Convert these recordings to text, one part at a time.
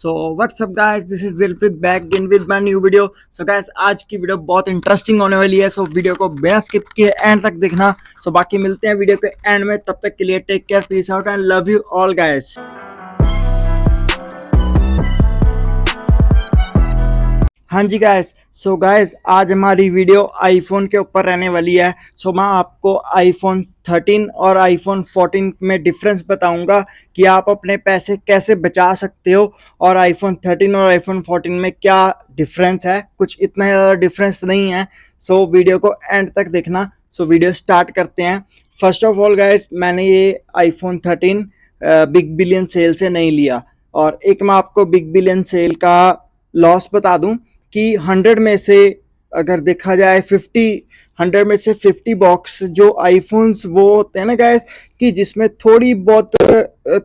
So what's up guys, this is Dilpreet back again with my new video. So guys, आज की video बहुत interesting होने वाली है। सो वीडियो को बिना स्किप किए एंड तक देखना। सो बाकी मिलते हैं वीडियो के एंड में, तब तक के लिए take care, peace out and love you all guys. हाँ जी गाइस, सो गाइस आज हमारी वीडियो आईफोन के ऊपर रहने वाली है। सो मैं आपको आईफोन 13 और आईफोन 14 में डिफरेंस बताऊंगा कि आप अपने पैसे कैसे बचा सकते हो और आईफोन 13 और आईफोन 14 में क्या डिफरेंस है। कुछ इतना ज़्यादा डिफरेंस नहीं है। सो वीडियो को एंड तक देखना। सो वीडियो स्टार्ट करते हैं। फर्स्ट ऑफ ऑल गाइस, मैंने ये आईफोन 13 बिग बिलियन सेल से नहीं लिया। और एक मैं आपको बिग बिलियन सेल का लॉस बता दूं कि 100 में से अगर देखा जाए 100 में से 50 बॉक्स जो आईफोन्स वो होते हैं ना गाइस, कि जिसमें थोड़ी बहुत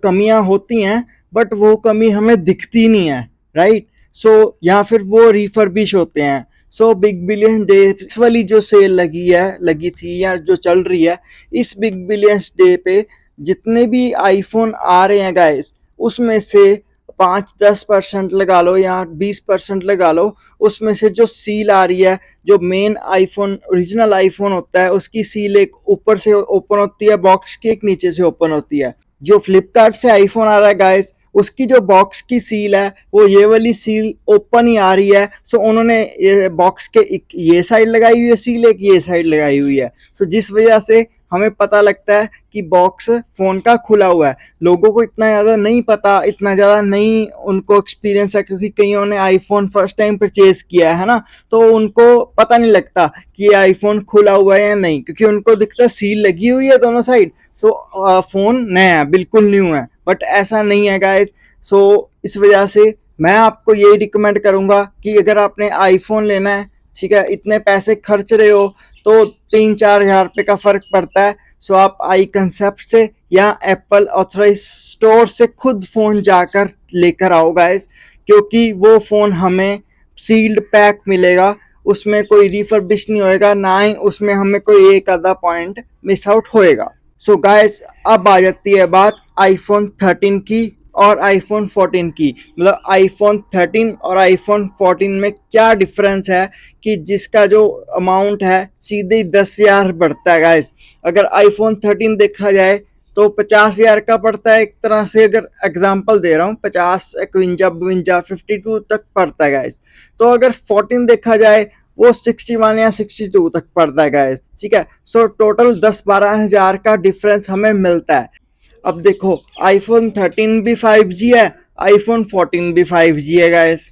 कमियां होती हैं, बट वो कमी हमें दिखती नहीं है, राइट। सो या फिर वो रिफर्बिश होते हैं। सो बिग बिलियन डे वाली जो सेल लगी थी या जो चल रही है, इस बिग बिलियन डे पे जितने भी आईफोन आ रहे हैं गाइस, उसमें से 5-10% लगा लो या 20% लगा लो, उसमें से जो सील आ रही है, जो मेन आईफोन ओरिजिनल आईफोन होता है, उसकी सील एक ऊपर से ओपन होती है, बॉक्स की एक नीचे से ओपन होती है। जो फ्लिपकार्ट से आईफोन आ रहा है गाइस, उसकी जो बॉक्स की सील है वो ये वाली सील ओपन ही आ रही है। सो उन्होंने ये बॉक्स के ये साइड लगाई हुई है सील, एक ये साइड लगाई हुई है। सो जिस वजह से हमें पता लगता है कि बॉक्स फोन का खुला हुआ है। लोगों को इतना ज़्यादा नहीं पता, इतना ज़्यादा नहीं उनको एक्सपीरियंस है, क्योंकि कईयों ने आईफोन फर्स्ट टाइम परचेज किया है ना, तो उनको पता नहीं लगता कि ये आईफोन खुला हुआ है या नहीं, क्योंकि उनको दिखता है सील लगी हुई है दोनों साइड। सो फोन नया है, बिल्कुल न्यू है, बट ऐसा नहीं है गाइस। सो इस वजह से मैं आपको यही रिकमेंड करूंगा कि अगर आपने आईफोन लेना है, ठीक है, इतने पैसे खर्च रहे हो, तो 3-4 हज़ार रुपये का फर्क पड़ता है। सो आप आई कंसेप्ट से या एप्पल ऑथराइज स्टोर से खुद फ़ोन जाकर लेकर आओ गाइस, क्योंकि वो फ़ोन हमें सील्ड पैक मिलेगा, उसमें कोई रिफर्बिश नहीं होएगा, ना ही उसमें हमें कोई एक आधा पॉइंट मिस आउट होएगा। सो गाइस, अब आ जाती है बात आईफोन 13 की और आईफोन 14 की। मतलब आईफोन 13 और आईफोन 14 में क्या डिफरेंस है कि जिसका जो अमाउंट है सीधे 10 हज़ार बढ़ता है गाइस। अगर आईफोन 13 देखा जाए तो 50 हज़ार का पड़ता है, एक तरह से अगर एग्जांपल दे रहा हूँ, 50, 51, 52, 52 तक पड़ता है गाइस। तो अगर 14 देखा जाए वो 61 या 62 तक पड़ता है गाइस, ठीक है। सो टोटल 10-12 हज़ार का डिफरेंस हमें मिलता है। अब देखो, आईफोन 13 भी 5G है, आईफोन 14 भी 5G है गाइस।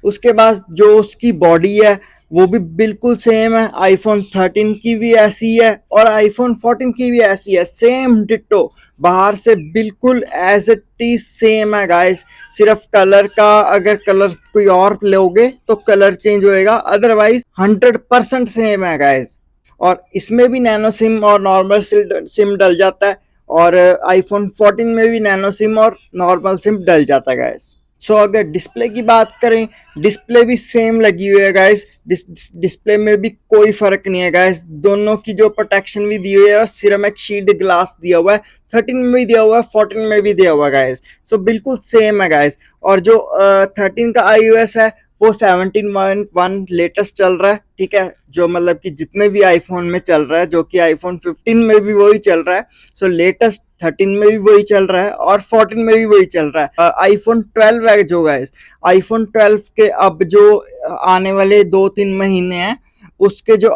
उसके बाद जो उसकी बॉडी है वो भी बिल्कुल सेम है, आईफोन 13 की भी ऐसी है और आईफोन 14 की भी ऐसी है, सेम डिट्टो, बाहर से बिल्कुल एज इट इज सेम है गाइस। सिर्फ कलर का, अगर कलर कोई और लोगे तो कलर चेंज होएगा, अदरवाइज 100% सेम है गाइस। और इसमें भी नैनो सिम और नॉर्मल सिम डल जाता है, और आईफोन 14 में भी नैनो सिम और नॉर्मल सिम डल जाता है गाइस। सो अगर डिस्प्ले की बात करें, डिस्प्ले भी सेम लगी हुई है गाइस। डिस्प्ले में भी कोई फर्क नहीं है गाइस। दोनों की जो प्रोटेक्शन भी दी हुई है, सिरेमिक शील्ड ग्लास दिया हुआ है, 13 में भी दिया हुआ है, 14 में भी दिया हुआ है गाइस। सो बिल्कुल सेम है गाइस। और जो 13 का iOS है वो 17.1 लेटेस्ट चल रहा है, ठीक है, जो मतलब कि जितने भी आईफोन में चल रहा है, जो कि आईफोन 15 में भी वही चल रहा है। सो लेटेस्ट 13 में भी वही चल रहा है और 14 में भी वही चल रहा है। आईफोन 12 है जो गाइस, आईफोन 12 के अब जो आने वाले 2-3 महीने हैं, उसके जो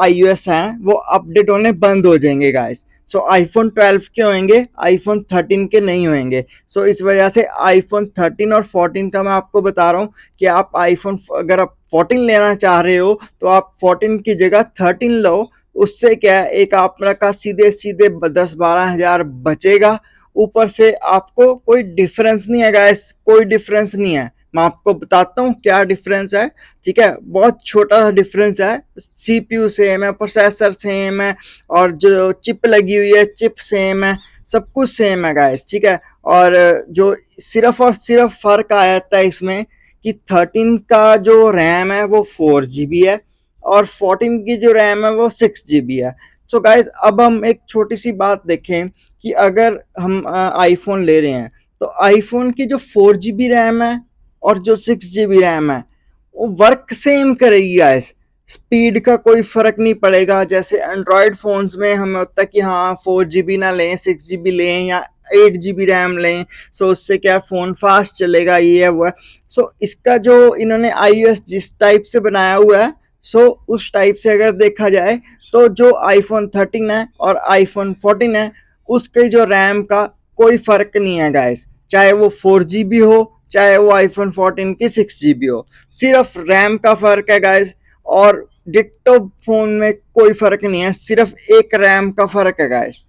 iOS हैं वो अपडेट होने बंद हो जाएंगे गाइस। सो आईफोन 12 के होंगे, आईफोन 13 के नहीं होंगे। सो इस वजह से आईफोन 13 और 14 का मैं आपको बता रहा हूँ कि आप आईफोन, अगर आप 14 लेना चाह रहे हो तो आप 14 की जगह 13 लो। उससे क्या है, एक आपका सीधे सीधे 10-12 हज़ार बचेगा। ऊपर से आपको कोई डिफरेंस नहीं है गाइस, कोई डिफरेंस नहीं है। मैं आपको बताता हूँ क्या डिफरेंस है, ठीक है, बहुत छोटा सा डिफरेंस है। सीपीयू सेम है, प्रोसेसर सेम है, और जो चिप लगी हुई है चिप सेम है, सब कुछ सेम है गाइस, ठीक है। और जो सिर्फ और सिर्फ फर्क आ जाता है इसमें कि 13 का जो रैम है वो 4 GB है और 14 की जो रैम है वो 6 GB है। सो गाइज, अब हम एक छोटी सी बात देखें कि अगर हम आईफोन ले रहे हैं तो आईफोन की जो 4 GB रैम है और जो 6 GB रैम है वो वर्क सेम करेगी गाइस। स्पीड का कोई फर्क नहीं पड़ेगा। जैसे एंड्रॉयड फोन्स में हमें होता है कि हाँ 4 GB ना लें, 6 GB लें या 8 GB रैम लें, सो उससे क्या फ़ोन फास्ट चलेगा, ये है वो है। सो इसका जो इन्होंने iOS जिस टाइप से बनाया हुआ है, सो उस टाइप से अगर देखा जाए तो जो आईफोन 13 है और आईफोन 14 है उसके जो रैम का कोई फर्क नहीं है गाइस, चाहे वो 4 GB हो चाहे वो आईफोन 14 की 6 GB हो, सिर्फ रैम का फर्क है गाइस। और डिट्टो फोन में कोई फर्क नहीं है, सिर्फ एक रैम का फर्क है गाइस,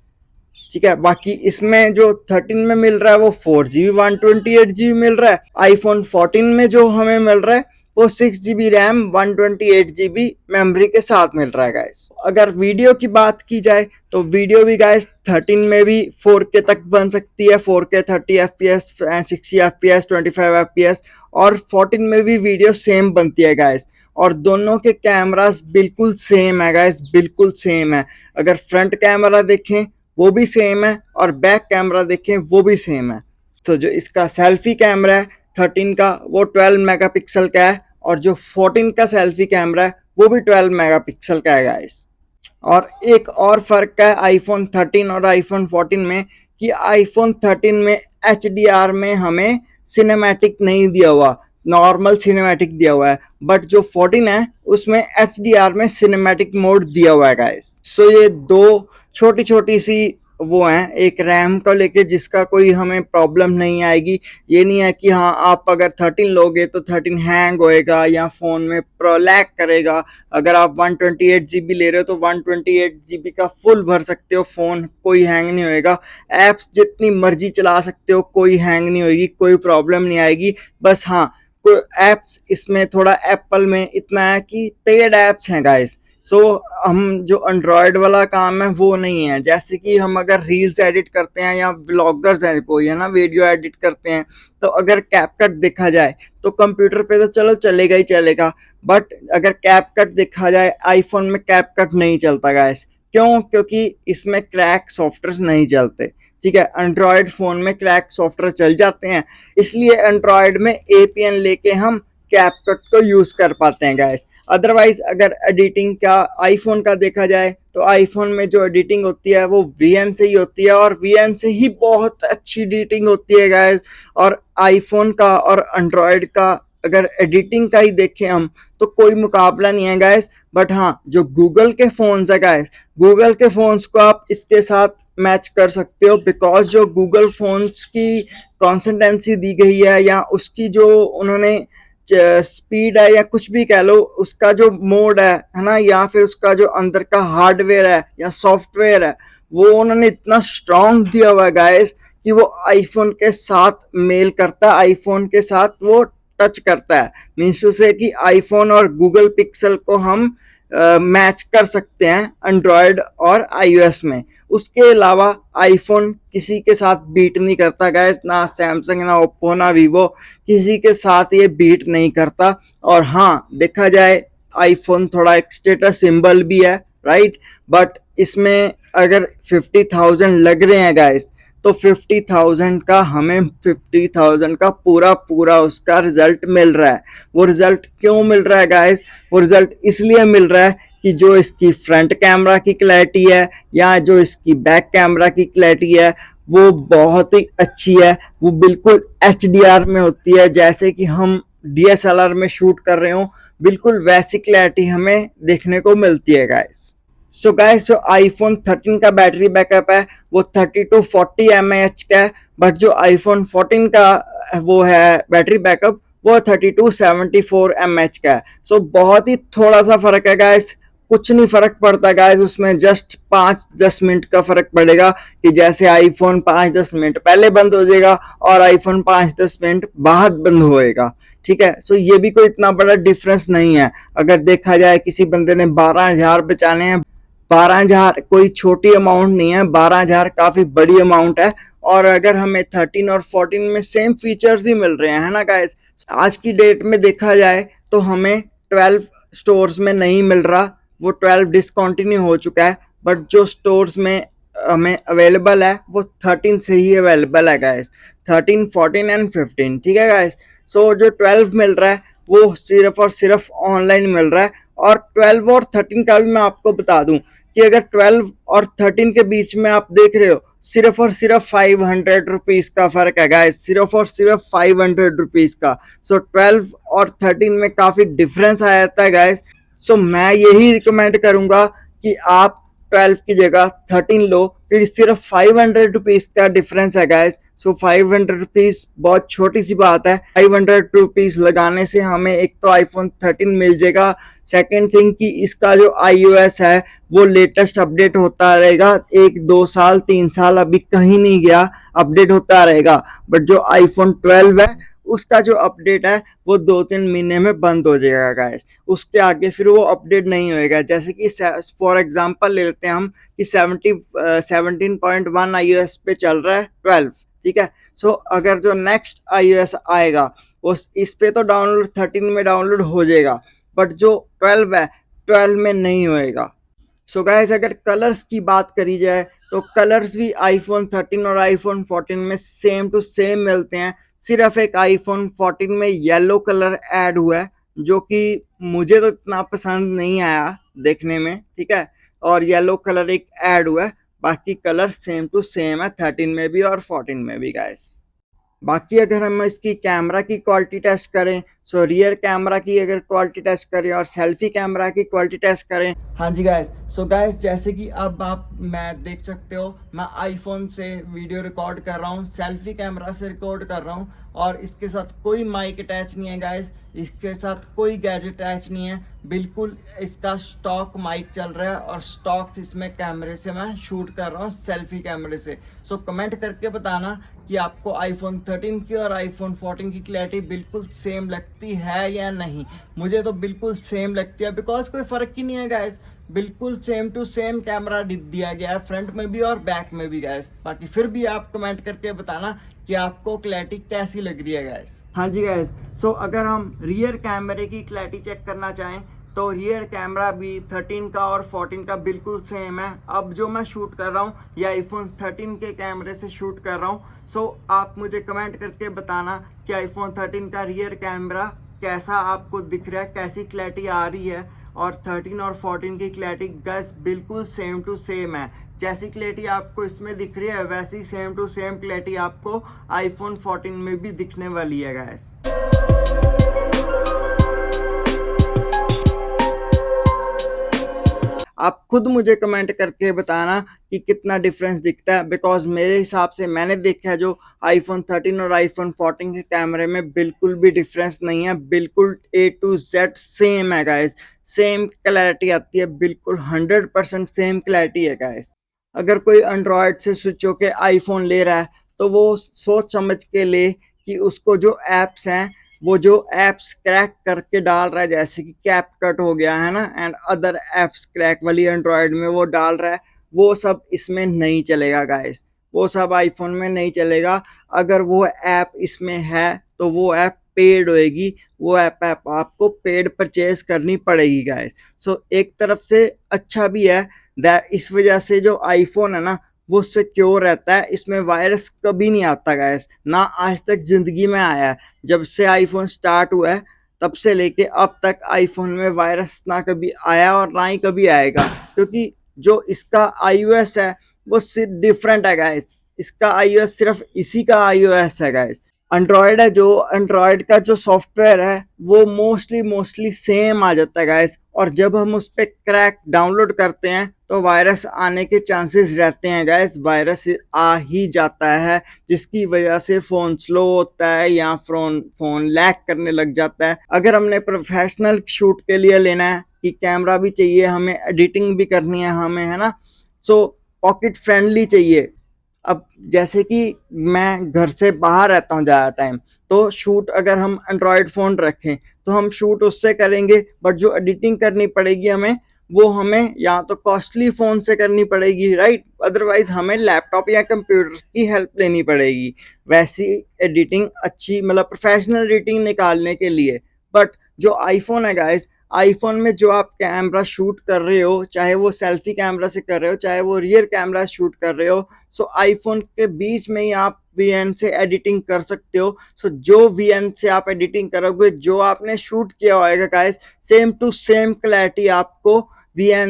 ठीक है। बाकी इसमें जो 13 में मिल रहा है वो 4 GB 128 GB मिल रहा है। आईफोन 14 में जो हमें मिल रहा है वो 6 GB रैम 128 GB मेमोरी के साथ मिल रहा है गाइस। अगर वीडियो की बात की जाए तो वीडियो भी गाइस 13 में भी 4K तक बन सकती है, 4K 30 FPS 60 FPS 25 FPS, और 14 में भी वीडियो सेम बनती है गाइस। और दोनों के कैमरास बिल्कुल सेम है गाइस, बिल्कुल सेम है। अगर फ्रंट कैमरा देखें वो भी सेम है और बैक कैमरा देखें वो भी सेम है। तो जो इसका सेल्फी कैमरा है 13 का वो 12 मेगापिक्सल का है, और जो 14 का सेल्फी कैमरा है वो भी 12 मेगापिक्सल का है गाइस। और एक और फ़र्क है आईफोन 13 और आईफोन 14 में, कि आईफोन 13 में HDR में हमें सिनेमैटिक नहीं दिया हुआ, नॉर्मल सिनेमैटिक दिया हुआ है, बट जो 14 है उसमें HDR में सिनेमैटिक मोड दिया हुआ है गाइस। सो ये दो छोटी छोटी सी वो हैं एक रैम को लेके जिसका कोई हमें प्रॉब्लम नहीं आएगी। ये नहीं है कि हाँ आप अगर 13 लोगे तो 13 हैंग होएगा या फ़ोन में लैग करेगा। अगर आप 128 GB ले रहे हो तो 128 GB का फुल भर सकते हो, फ़ोन कोई हैंग नहीं होएगा। ऐप्स जितनी मर्जी चला सकते हो, कोई हैंग नहीं होएगी, कोई प्रॉब्लम नहीं आएगी। बस हाँ कोई ऐप्स इसमें थोड़ा एप्पल में इतना है कि पेड ऐप्स हैं गाइस। सो हम जो एंड्रॉयड वाला काम है वो नहीं है। जैसे कि हम अगर रील्स एडिट करते हैं या व्लॉगर्स हैं कोई है ना, वीडियो एडिट करते हैं, तो अगर कैपकट देखा जाए तो कंप्यूटर पे तो चलो चलेगा ही चलेगा, बट अगर कैपकट देखा जाए आईफोन में कैपकट नहीं चलता गाइस। क्यों? क्योंकि इसमें क्रैक सॉफ्टवेयर नहीं चलते, ठीक है। एंड्रॉयड फ़ोन में क्रैक सॉफ्टवेयर चल जाते हैं, इसलिए एंड्रॉयड में APN लेके हम कैपकट को यूज़ कर पाते हैं गाइस। अदरवाइज अगर एडिटिंग का आईफोन का देखा जाए तो आईफोन में जो एडिटिंग होती है वो VN से ही होती है, और VN से ही बहुत अच्छी एडिटिंग होती है गाइस। और आईफोन का और एंड्रॉयड का अगर एडिटिंग का ही देखें हम तो कोई मुकाबला नहीं है गाइस। बट हाँ जो गूगल के फ़ोन्स है गाइस, गूगल के फ़ोन्स को आप इसके साथ मैच कर सकते हो, बिकॉज जो गूगल फ़ोन्स की कॉन्सिस्टेंसी दी गई है या उसकी जो उन्होंने स्पीड है या कुछ भी कह लो, उसका जो मोड है ना, या फिर उसका जो अंदर का हार्डवेयर है या सॉफ्टवेयर है, वो उन्होंने इतना स्ट्रांग दिया हुआ है गाइस कि वो आईफोन के साथ मेल करता है, आईफोन के साथ वो टच करता है। मीन्स टू से कि आईफोन और गूगल पिक्सल को हम मैच कर सकते हैं एंड्रॉयड और iOS में। उसके अलावा आईफोन किसी के साथ बीट नहीं करता गाइस, ना सैमसंग ना ओप्पो ना वीवो किसी के साथ ये बीट नहीं करता। और हाँ देखा जाए आईफोन थोड़ा एक स्टेटस सिंबल भी है, राइट, बट इसमें अगर 50,000 लग रहे हैं गाइस तो 50,000 का हमें 50,000 का पूरा पूरा उसका रिजल्ट मिल रहा है। वो रिजल्ट क्यों मिल रहा है गाइस? वो रिजल्ट इसलिए मिल रहा है कि जो इसकी फ्रंट कैमरा की क्लैरिटी है या जो इसकी बैक कैमरा की क्लैरिटी है वो बहुत ही अच्छी है। वो बिल्कुल HDR में होती है, जैसे कि हम DSLR में शूट कर रहे हो, बिल्कुल वैसी क्लैरिटी हमें देखने को मिलती है गाइस। सो गाइस जो आईफोन 13 का बैटरी बैकअप है वो 30 to 40 mAh का है, बट जो आईफोन 14 का वो है बैटरी बैकअप वो 30 to 74 mAh का है। सो बहुत ही थोड़ा सा फर्क है गाइस, कुछ नहीं फर्क पड़ता गाइस उसमें, जस्ट 5-10 मिनट का फर्क पड़ेगा कि जैसे आईफोन 5-10 मिनट पहले बंद हो जाएगा और आईफोन 5-10 मिनट बाद बंद होएगा, ठीक है। सो ये भी कोई इतना बड़ा डिफरेंस नहीं है। अगर देखा जाए किसी बंदे ने 12,000 बचाने हैं, 12,000 कोई छोटी अमाउंट नहीं है, 12,000 काफ़ी बड़ी अमाउंट है। और अगर हमें 13 और 14 में सेम फीचर्स ही मिल रहे हैं, है ना गाइस। आज की डेट में देखा जाए तो हमें 12 स्टोर्स में नहीं मिल रहा, वो 12 डिसकंटिन्यू हो चुका है, बट जो स्टोर्स में हमें अवेलेबल है वो 13 से ही अवेलेबल है गाइस, 13, 14 एंड 15, ठीक है गाइस। सो जो 12 मिल रहा है वो सिर्फ और सिर्फ ऑनलाइन मिल रहा है। और 12 और 13 का भी मैं आपको बता दूं कि अगर 12 और 13 के बीच में आप देख रहे हो, सिर्फ और सिर्फ 500 रुपीज का फर्क है गाइस, सिर्फ और सिर्फ 500 रुपीज का। सो 12 और 13 में काफी डिफरेंस आ जाता है गाइस। सो मैं यही रिकमेंड करूंगा कि आप 12 की जगह 13 लो, क्योंकि सिर्फ 500 रुपीज का डिफरेंस है गाइस। सो 500 रुपीज बहुत छोटी सी बात है। 500 रुपीज लगाने से हमें एक तो आईफोन 13 मिल जाएगा, सेकेंड थिंग कि इसका जो iOS है वो लेटेस्ट अपडेट होता रहेगा, 1 2 साल 3 साल अभी कहीं नहीं गया, अपडेट होता रहेगा। बट जो आईफोन 12 है उसका जो अपडेट है वो 2 3 महीने में बंद हो जाएगा गाइस, उसके आगे फिर वो अपडेट नहीं होएगा। जैसे कि फॉर एग्जांपल ले लेते हैं हम कि 17.1 iOS पे चल रहा है 12, ठीक है। सो अगर जो नेक्स्ट iOS आएगा वो इस पे तो डाउनलोड 13 में डाउनलोड हो जाएगा, बट जो 12 है 12 में नहीं होएगा। सो गाइस अगर कलर्स की बात करी जाए तो कलर्स भी आईफोन 13 और आईफोन 14 में सेम टू सेम मिलते हैं। सिर्फ एक आईफोन 14 में येलो कलर ऐड हुआ है, जो कि मुझे तो इतना पसंद नहीं आया देखने में, ठीक है। और येलो कलर एक ऐड हुआ है, बाकी कलर सेम टू सेम है 13 में भी और 14 में भी गाइस। बाकी अगर हम इसकी कैमरा की क्वालिटी टेस्ट करें, सो रियर कैमरा की अगर क्वालिटी टेस्ट करें और सेल्फी कैमरा की क्वालिटी टेस्ट करें, हाँ जी गाइस। सो गाइस जैसे कि अब आप मैं देख सकते हो मैं आईफोन से वीडियो रिकॉर्ड कर रहा हूँ, सेल्फी कैमरा से रिकॉर्ड कर रहा हूँ, और इसके साथ कोई माइक अटैच नहीं है गाइस, इसके साथ कोई गैजेट अटैच नहीं है, बिल्कुल इसका स्टॉक माइक चल रहा है और स्टॉक इसमें कैमरे से मैं शूट कर रहा हूँ, सेल्फी कैमरे से। सो कमेंट करके बताना कि आपको आईफोन 13 की और आईफोन 14 की क्लैरिटी बिल्कुल सेम लगती है या नहीं। मुझे तो बिल्कुल सेम लगती है, बिकॉज कोई फ़र्क ही नहीं है गाइस, बिल्कुल सेम टू सेम कैमरा दिया गया है फ्रंट में भी और बैक में भी गाइस। बाकी फिर भी आप कमेंट करके बताना कि आपको क्लैरिटी कैसी लग रही है गाइस। हाँ जी गाइस। सो अगर हम रियर कैमरे की क्लैरिटी चेक करना चाहें तो रियर कैमरा भी 13 का और 14 का बिल्कुल सेम है। अब जो मैं शूट कर रहा हूँ ये आईफोन 13 के कैमरे से शूट कर रहा हूँ। सो आप मुझे कमेंट करके बताना कि आईफोन 13 का रियर कैमरा कैसा आपको दिख रहा है, कैसी क्लैरिटी आ रही है। और 13 और 14 की क्लैरिटी गैस बिल्कुल सेम टू सेम है, जैसी क्लैरिटी आपको इसमें दिख रही है वैसी सेम टू सेम क्लैरिटी आपको आईफोन 14 में भी दिखने वाली है गैस। आप खुद मुझे कमेंट करके बताना कि कितना डिफरेंस दिखता है, बिकॉज मेरे हिसाब से मैंने देखा है जो आईफोन 13 और आईफोन 14 के कैमरे में बिल्कुल भी डिफरेंस नहीं है, बिल्कुल A to Z सेम है गाइस, सेम क्लैरिटी आती है, बिल्कुल 100% सेम क्लैरिटी है गाइस। अगर कोई एंड्रॉयड से स्विच होके आईफोन ले रहा है तो वो सोच समझ के ले कि उसको जो ऐप्स हैं वो जो ऐप्स क्रैक करके डाल रहा है, जैसे कि कैप कट हो गया है ना, एंड अदर ऐप्स क्रैक वाली एंड्रॉयड में वो डाल रहा है, वो सब इसमें नहीं चलेगा गाइस, वो सब आईफोन में नहीं चलेगा। अगर वो ऐप इसमें है तो वो ऐप पेड होएगी, वो ऐप आपको पेड परचेज करनी पड़ेगी गाइस। सो एक तरफ से अच्छा भी है दैट, इस वजह से जो आईफोन है ना वो सिक्योर रहता है, इसमें वायरस कभी नहीं आता गाइस, ना आज तक जिंदगी में आया है। जब से आईफोन स्टार्ट हुआ है तब से लेके अब तक आईफोन में वायरस ना कभी आया और ना ही कभी आएगा, क्योंकि जो इसका iOS है वो सिर्फ डिफरेंट है गाइस, इसका iOS सिर्फ इसी का iOS है गाइस। एंड्रॉयड है जो एंड्रॉयड का जो सॉफ्टवेयर है वो मोस्टली सेम आ जाता है गाइस, और जब हम उस पर क्रैक डाउनलोड करते हैं तो वायरस आने के चांसेस रहते हैं गाइस, वायरस आ ही जाता है जिसकी वजह से फ़ोन स्लो होता है या फ़ोन लैग करने लग जाता है। अगर हमने प्रोफेशनल शूट के लिए लेना है कि कैमरा भी चाहिए हमें, एडिटिंग भी करनी है हमें, है ना, सो पॉकेट फ्रेंडली चाहिए। अब जैसे कि मैं घर से बाहर रहता हूँ ज़्यादा टाइम, तो शूट अगर हम एंड्रॉयड फ़ोन रखें तो हम शूट उससे करेंगे, बट जो एडिटिंग करनी पड़ेगी हमें वो हमें या तो कॉस्टली फ़ोन से करनी पड़ेगी, राइट, अदरवाइज़ हमें लैपटॉप या कंप्यूटर की हेल्प लेनी पड़ेगी वैसी एडिटिंग अच्छी, मतलब प्रोफेशनल एडिटिंग निकालने के लिए। बट जो आईफोन है गाइस, आईफोन में जो आप कैमरा शूट कर रहे हो, चाहे वो सेल्फी कैमरा से कर रहे हो चाहे वो रियर कैमरा शूट कर रहे हो, सो आईफोन के बीच में ही आप VN से एडिटिंग कर सकते हो। सो जो VN से आप एडिटिंग करोगे, जो आपने शूट किया होगा guys, same to same clarity आपको VN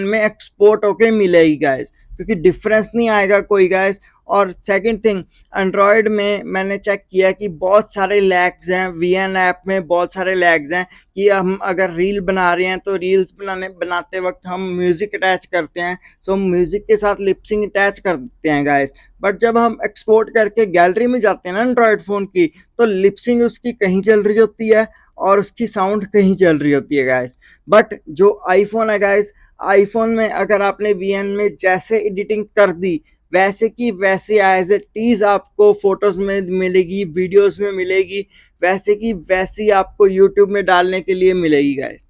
में एक्सपोर्ट होके मिलेगी गाइस, क्योंकि डिफरेंस नहीं आएगा कोई गाइस। और सेकंड थिंग, एंड्रॉयड में मैंने चेक किया कि बहुत सारे लैग्स हैं, VN ऐप में बहुत सारे लैग्स हैं कि हम अगर रील बना रहे हैं तो रील्स बनाते वक्त हम म्यूजिक अटैच करते हैं, सो म्यूजिक के साथ लिपसिंग अटैच कर देते हैं गाइस। बट जब हम एक्सपोर्ट करके गैलरी में जाते हैं ना एंड्रॉयड फ़ोन की, तो लिपसिंग उसकी कहीं चल रही होती है और उसकी साउंड कहीं चल रही होती है गाइस। बट जो आईफोन है गाइस, आईफोन में अगर आपने VN में जैसे एडिटिंग कर दी, वैसे की वैसे एज ए टीज आपको फोटोज में मिलेगी, वीडियोस में मिलेगी, वैसे की वैसी आपको यूट्यूब में डालने के लिए मिलेगी गाइस।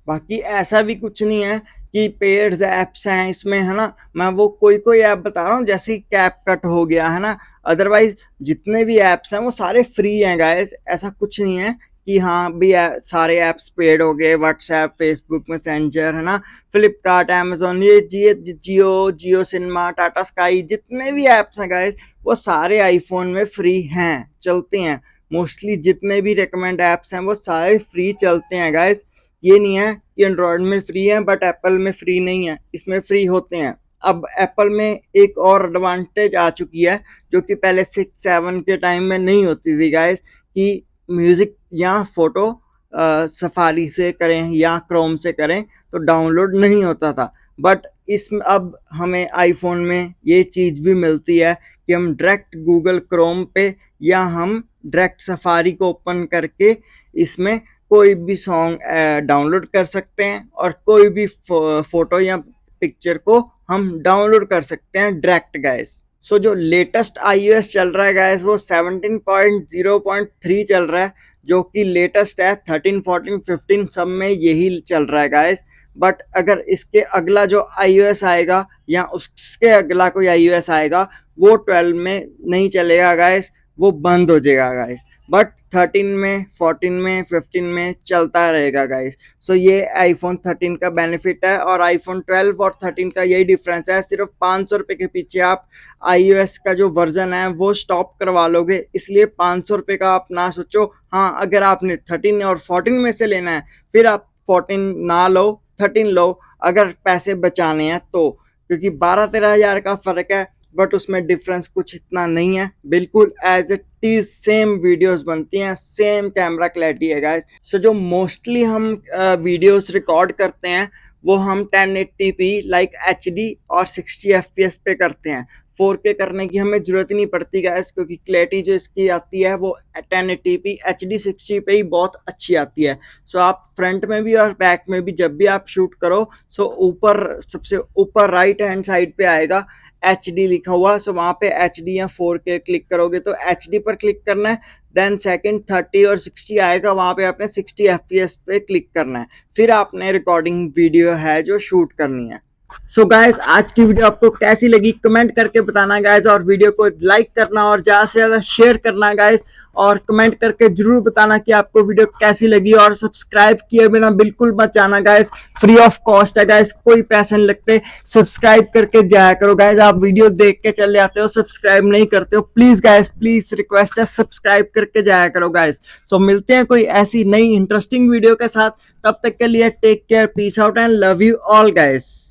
बाकी ऐसा भी कुछ नहीं है कि पेड्स ऐप्स हैं इसमें, है ना। मैं वो कोई कोई ऐप बता रहा हूँ, जैसे कैप कट हो गया, है ना। अदरवाइज जितने भी ऐप्स हैं वो सारे फ्री हैं गाइस, ऐसा कुछ नहीं है कि हाँ भी सारे ऐप्स पेड हो गए, व्हाट्सएप, फेसबुक मैसेंजर, है ना, फ्लिपकार्ट, अमेजोन, ये जियो सिनेमा, टाटा स्काई, जितने भी ऐप्स हैं गाइस वो सारे आईफोन में फ्री हैं, चलते हैं। मोस्टली जितने भी रिकमेंड ऐप्स हैं वो सारे फ्री चलते हैं गाइस। ये नहीं है कि एंड्रॉयड में फ्री है बट एप्पल में फ्री नहीं है, इसमें फ्री होते हैं। अब एप्पल में एक और एडवांटेज आ चुकी है जो कि पहले 6-7 के टाइम में नहीं होती थी गाइस, कि म्यूज़िक या फ़ोटो सफारी से करें या क्रोम से करें तो डाउनलोड नहीं होता था। बट इसमें अब हमें आईफोन में ये चीज़ भी मिलती है कि हम डायरेक्ट गूगल क्रोम पे या हम डायरेक्ट सफारी को ओपन करके इसमें कोई भी सॉन्ग डाउनलोड कर सकते हैं और कोई भी फ़ोटो या पिक्चर को हम डाउनलोड कर सकते हैं डायरेक्ट गाइस। सो जो लेटेस्ट iOS चल रहा है गाइस वो 17.0.3 चल रहा है, जो कि लेटेस्ट है। 13, 14, 15 सब में यही चल रहा है गाइस। बट अगर इसके अगला जो iOS आएगा या उसके अगला कोई iOS आएगा वो 12 में नहीं चलेगा गाइस, वो बंद हो जाएगा गाइस। बट 13 में, 14 में, 15 में चलता रहेगा गाइस। सो ये आईफोन 13 का बेनिफिट है और आईफोन 12 और 13 का यही डिफरेंस है। सिर्फ 500 रुपये के पीछे आप iOS का जो वर्जन है वो स्टॉप करवा लोगे, इसलिए 500 रुपये का आप ना सोचो। हाँ, अगर आपने 13 और 14 में से लेना है फिर आप 14 ना लो, 13 लो अगर पैसे बचाने हैं तो, क्योंकि 12-13 हज़ार का फ़र्क है। बट उसमें डिफरेंस कुछ इतना नहीं है, बिल्कुल as it is same videos बनती हैं, सेम कैमरा क्लैरिटी है गाइस। सो जो मोस्टली हम वीडियोस रिकॉर्ड करते हैं वो हम 1080p लाइक HD और 60 FPS पे करते हैं। 4K करने की हमें ज़रूरत ही नहीं पड़ती गाइस, क्योंकि क्लैरिटी जो इसकी आती है वो 1080p HD 60 पे ही बहुत अच्छी आती है। सो आप फ्रंट में भी और बैक में भी जब भी आप शूट करो, सो ऊपर सबसे ऊपर राइट हैंड साइड पे आएगा HD लिखा हुआ, सो वहाँ पे HD या 4K क्लिक करोगे तो HD पर क्लिक करना है। देन सेकंड 30 और 60 आएगा, वहाँ पे आपने 60 FPS पे क्लिक करना है, फिर आपने रिकॉर्डिंग वीडियो है जो शूट करनी है। सो गाइस आज की वीडियो आपको कैसी लगी कमेंट करके बताना गाइस, और वीडियो को लाइक करना और ज़्यादा से ज़्यादा शेयर करना गाइस, और कमेंट करके जरूर बताना कि आपको वीडियो कैसी लगी। और सब्सक्राइब किए बिना बिल्कुल मत जाना गाइस, फ्री ऑफ कॉस्ट है गाइस, कोई पैसे नहीं लगते। सब्सक्राइब करके जाया करो गाइस, आप वीडियो देख के चले जाते हो, सब्सक्राइब नहीं करते हो। प्लीज गाइस, प्लीज रिक्वेस्ट है, सब्सक्राइब करके जाया करो गाइस। सो मिलते हैं कोई ऐसी नई इंटरेस्टिंग वीडियो के साथ, तब तक के लिए take care, peace out and love you all guys.